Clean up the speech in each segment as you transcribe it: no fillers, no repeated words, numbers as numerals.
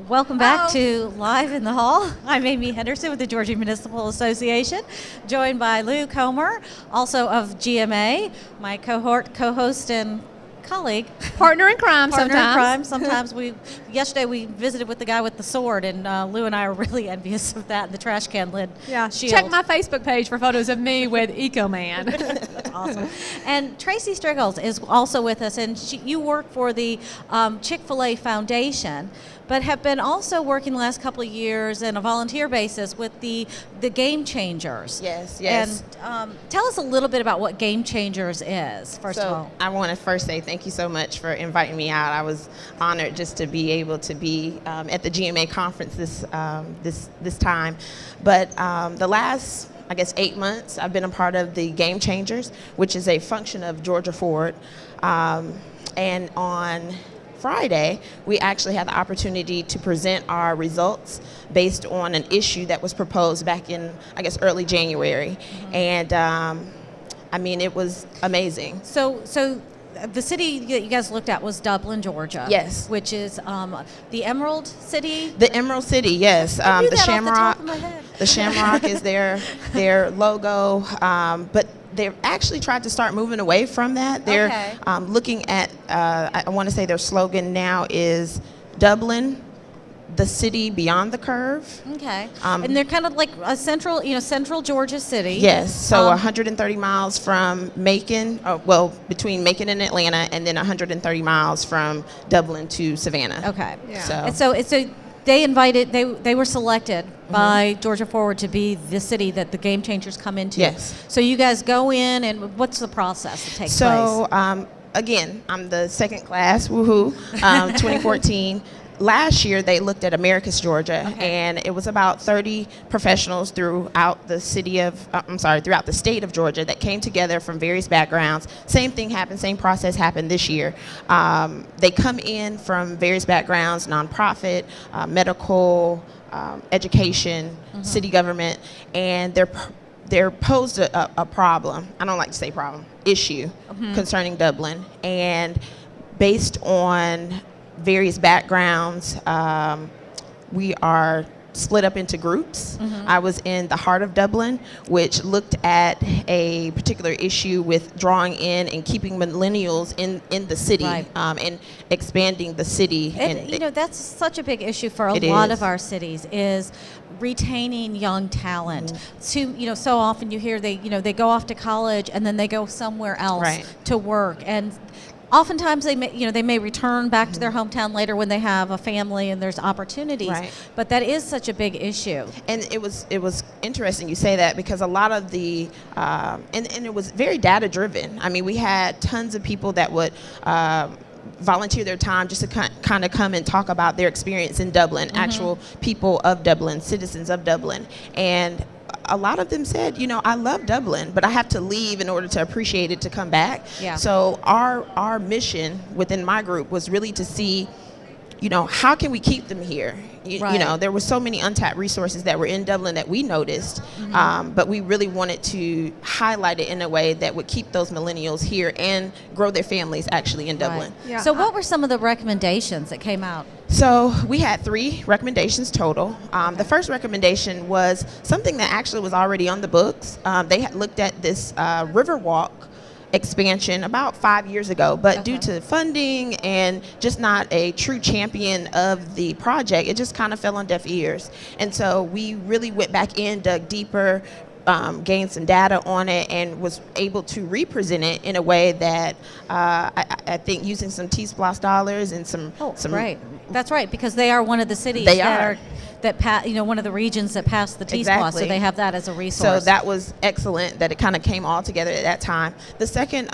Welcome back to Live in the Hall. I'm Amy Henderson with the Georgia Municipal Association, joined by Lou Comer, also of GMA, my co-host and colleague. Partner in crime Sometimes yesterday we visited with the guy with the sword, and Lou and I are really envious of that, and the trash can lid shield. Check my Facebook page for photos of me with Eco Man. That's awesome. And Tracy Striggles is also with us, and you work for the ChickfilA Foundation, but have been also working the last couple of years on a volunteer basis with the Game Changers. Yes. And tell us a little bit about what Game Changers is, first of all. I want to first say thank you so much for inviting me out. I was honored just to be able to be at the GMA conference this time. But the last, I guess, 8 months, I've been a part of the Game Changers, which is a function of Georgia Forward. And on Friday, we actually had the opportunity to present our results based on an issue that was proposed back in, I guess, early January. Mm-hmm. And I mean, it was amazing. So the city that you guys looked at was Dublin, Georgia. Yes. Which is the Emerald City? The Emerald City, yes. I knew the that Shamrock. off the top of my head. The Shamrock is their logo, but they've actually tried to start moving away from that. They're looking at, I want to say their slogan now is Dublin, the city beyond the curve. Okay. And they're kind of like a central Georgia city. Yes. So 130 miles from Macon, between Macon and Atlanta, and then 130 miles from Dublin to Savannah. Okay. Yeah. And so they were selected by Georgia Forward to be the city that the Game Changers come into. Yes. So you guys go in, and what's the process that takes place? So again, I'm the second class, woohoo, 2014. Last year, they looked at Americus, Georgia, and it was about 30 professionals throughout the state of Georgia that came together from various backgrounds. Same thing happened, same process happened this year. They come in from various backgrounds, nonprofit, medical, education, city government, and they're posed a problem. I don't like to say problem, issue concerning Dublin, and based on various backgrounds, we are split up into groups. I was in the heart of Dublin, which looked at a particular issue with drawing in and keeping millennials in the city, and expanding the city. And that's such a big issue for a lot of our cities, is retaining young talent. So often you hear they go off to college and then they go somewhere else to work, and oftentimes they may return back to their hometown later when they have a family and there's opportunities. But that is such a big issue. And it was interesting you say that, because a lot of the and it was very data driven. I mean, we had tons of people that would volunteer their time just to kind of come and talk about their experience in Dublin, actual people of Dublin, citizens of Dublin. And a lot of them said, I love Dublin, but I have to leave in order to appreciate it, to come back. So our mission within my group was really to see, how can we keep them here? There were so many untapped resources that were in Dublin that we noticed, but we really wanted to highlight it in a way that would keep those millennials here and grow their families actually in Dublin. So what were some of the recommendations that came out? So we had 3 recommendations total. The first recommendation was something that actually was already on the books. They had looked at this Riverwalk expansion about 5 years ago, but due to funding and just not a true champion of the project, it just kind of fell on deaf ears. And so we really went back in, dug deeper, gained some data on it, and was able to represent it in a way that I think using some T-SPLOST dollars and some right. That's right, because they are one of the cities one of the regions that passed the T-SPLOST, so they have that as a resource. So that was excellent that it kind of came all together at that time. The second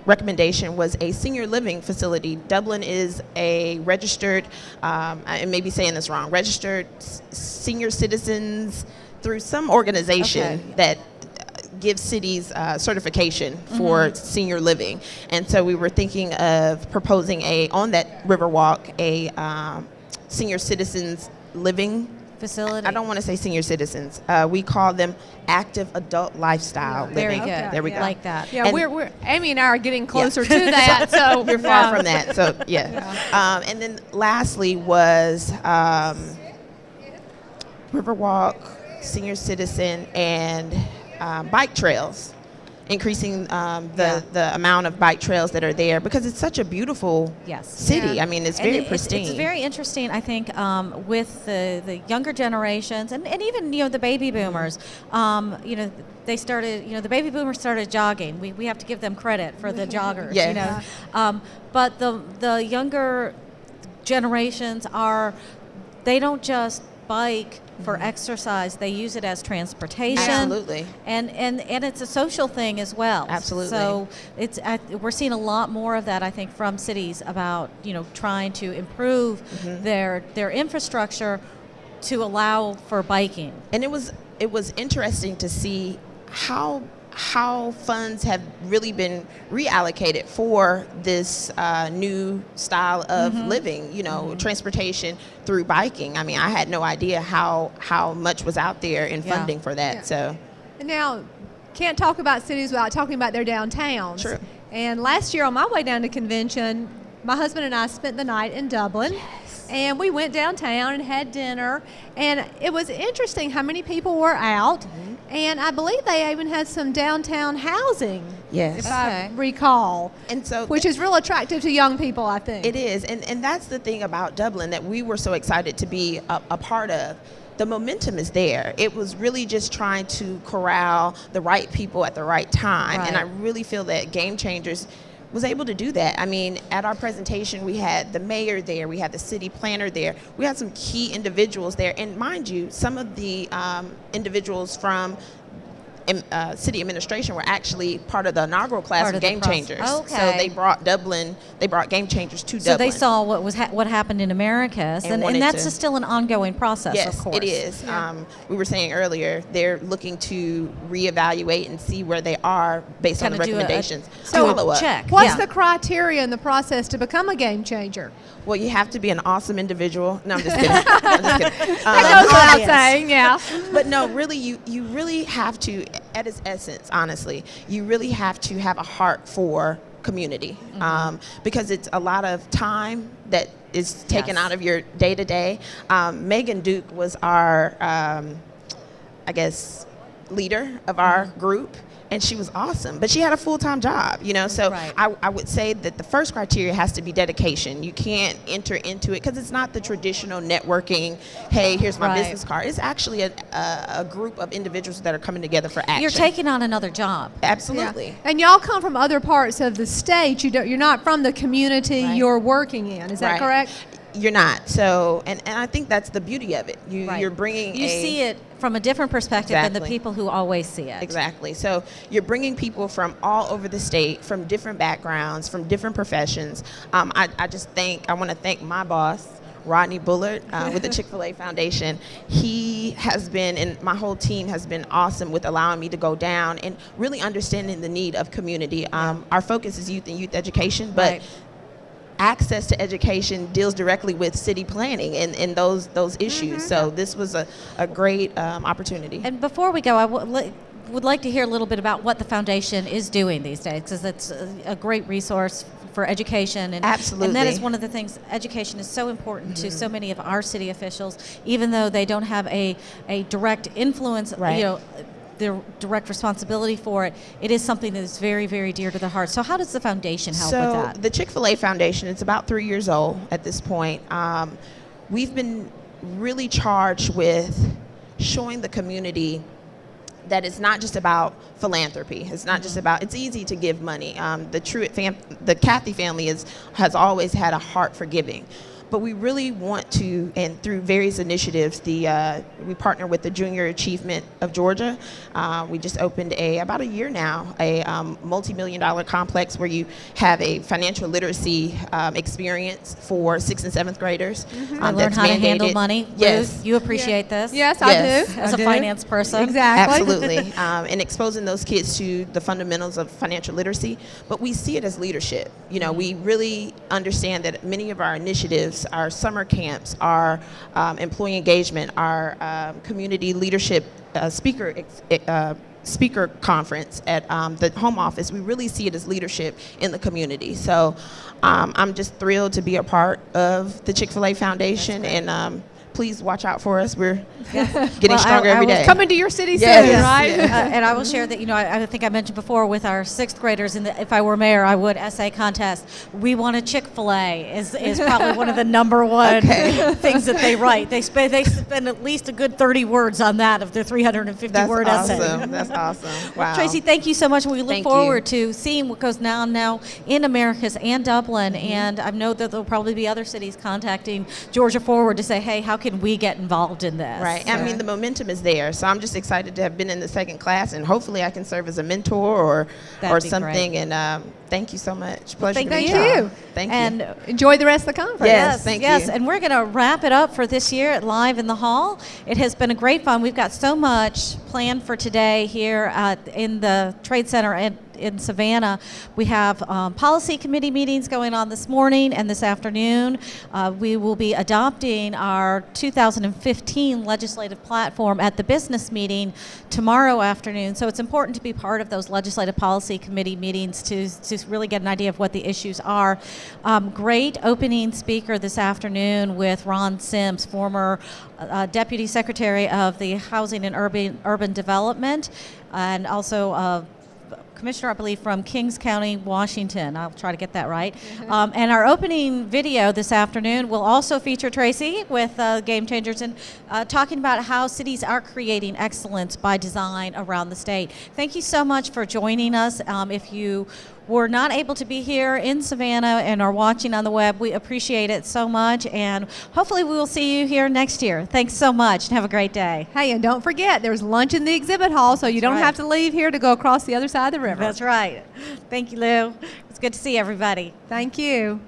recommendation was a senior living facility. Dublin is a registered, I may be saying this wrong, registered senior citizens through some organization that gives cities certification for senior living. And so we were thinking of proposing on that Riverwalk, a senior citizens living facility. I don't want to say senior citizens. We call them active adult lifestyle living. Very good. Okay. There we go. Like that. Yeah, And- we're Amy and I are getting closer to that. So We're far from that. So yeah. And then lastly was Riverwalk, senior citizen, and bike trails. Increasing the amount of bike trails that are there because it's such a beautiful city. Yeah. I mean, it's And very pristine. It's very interesting, I think, with the younger generations and even the baby boomers. They started. The baby boomers started jogging. We have to give them credit for the joggers. Yes. But the younger generations they don't just bike for exercise. They use it as transportation. Absolutely. And it's a social thing as well. Absolutely. So we're seeing a lot more of that, I think, from cities about trying to improve their infrastructure to allow for biking. And it was interesting to see how funds have really been reallocated for this new style of living, transportation through biking. I mean, I had no idea how much was out there in funding for that. Yeah. So, And now, can't talk about cities without talking about their downtowns. True. And last year on my way down to convention, my husband and I spent the night in Dublin. And we went downtown and had dinner. And it was interesting how many people were out. And I believe they even had some downtown housing, yes. if I recall. And so which is real attractive to young people, I think. It is. And that's the thing about Dublin that we were so excited to be a part of. The momentum is there. It was really just trying to corral the right people at the right time. Right. And I really feel that Game Changers was able to do that. I mean, at our presentation, we had the mayor there, we had the city planner there, we had some key individuals there. And mind you, some of the individuals from city administration were actually part of the inaugural class of Game Changers. Okay. So they brought Game Changers to Dublin. So they saw what happened in Americas, and wanted that's to- still an ongoing process, Yes, of course. it is. We were saying earlier, they're looking to reevaluate and see where they are based on the Kinda do a- recommendations. So Follow up. check. What's the criteria in the process to become a game changer? Well, you have to be an awesome individual. No, I'm just kidding. I'm just kidding. That goes without obvious. saying, yeah. But no, really, you really have to, at its essence, honestly, you really have to have a heart for community, because it's a lot of time that is taken out of your day to day. Megan Duke was our, leader of our group. And she was awesome, but she had a full-time job, So Right. I would say that the first criteria has to be dedication. You can't enter into it because it's not the traditional networking, hey, here's my Right. business card. It's actually a group of individuals that are coming together for action. You're taking on another job. Absolutely. Yeah. And y'all come from other parts of the state. You're not from the community Right. you're working in. Is that Right. correct? You're not. So, and I think that's the beauty of it. You're bringing You see it from a different perspective than the Exactly. people who always see it. Exactly. So you're bringing people from all over the state, from different backgrounds, from different professions. I want to thank my boss, Rodney Bullard, with the ChickfilA Foundation. He has been, and my whole team has been awesome with allowing me to go down and really understanding the need of community. Our focus is youth and youth education, but Right. access to education deals directly with city planning and those issues. So this was a great opportunity. And before we go, I would like to hear a little bit about what the foundation is doing these days, because it's a great resource for education. And, Absolutely. And that is one of the things, education is so important to so many of our city officials, even though they don't have a direct influence, Right. their direct responsibility for it. It is something that is very, very dear to their heart. So how does the foundation help with that? The ChickfilA Foundation, it's about 3 years old at this point. We've been really charged with showing the community that it's not just about philanthropy. It's not just about, it's easy to give money. The Cathy family has always had a heart for giving. But we really want to, and through various initiatives, we partner with the Junior Achievement of Georgia. We just opened about a year now, a multi-million-dollar complex where you have a financial literacy experience for 6th and 7th graders. Learn That's how to handle mandated. money. Yes. Ruth, you appreciate this? Yes, Yes. I do. As I a do. finance person. Exactly. Absolutely. And exposing those kids to the fundamentals of financial literacy. But we see it as leadership. We really understand that many of our initiatives events, our summer camps, our employee engagement, our community leadership speaker conference at the home office. We really see it as leadership in the community. So I'm just thrilled to be a part of the ChickfilA Foundation, and please watch out for us. We're getting stronger every day. Coming to your city soon, right? And I will share that, I think I mentioned before with our 6th graders, if I were mayor, I would essay contest. We want a Chick-fil-A is probably one of the number one things that they write. They spend at least a good 30 words on that of their 350-word essay. That's awesome. Wow. Tracy, thank you so much. We look forward to seeing what goes now in Americus and Dublin, and I know that there'll probably be other cities contacting Georgia Forward to say, hey, how can we get involved in this? Right. I mean, the momentum is there, so I'm just excited to have been in the 2nd class, and hopefully I can serve as a mentor or something. Great. And thank you so much. Pleasure to meet you. Thank you. And enjoy the rest of the conference. Yes, thank you. And we're going to wrap it up for this year at Live in the Hall. It has been a great fun. We've got so much planned for today here in the Trade Center in Savannah. We have policy committee meetings going on this morning and this afternoon. We will be adopting our 2015 legislative platform at the business meeting tomorrow afternoon. So it's important to be part of those legislative policy committee meetings to really get an idea of what the issues are. Great opening speaker this afternoon with Ron Sims, former Deputy Secretary of the Housing and Urban Development, and also Commissioner, I believe, from Kings County, Washington. I'll try to get that right. And our opening video this afternoon will also feature Tracy with Game Changers and talking about how cities are creating excellence by design around the state. Thank you so much for joining us. If you were not able to be here in Savannah and are watching on the web, we appreciate it so much, and hopefully we will see you here next year. Thanks so much, and have a great day. Hey, and don't forget, there's lunch in the exhibit hall, so you don't have to leave here to go across the other side of the river. That's right. Thank you, Lou. It's good to see everybody. Thank you.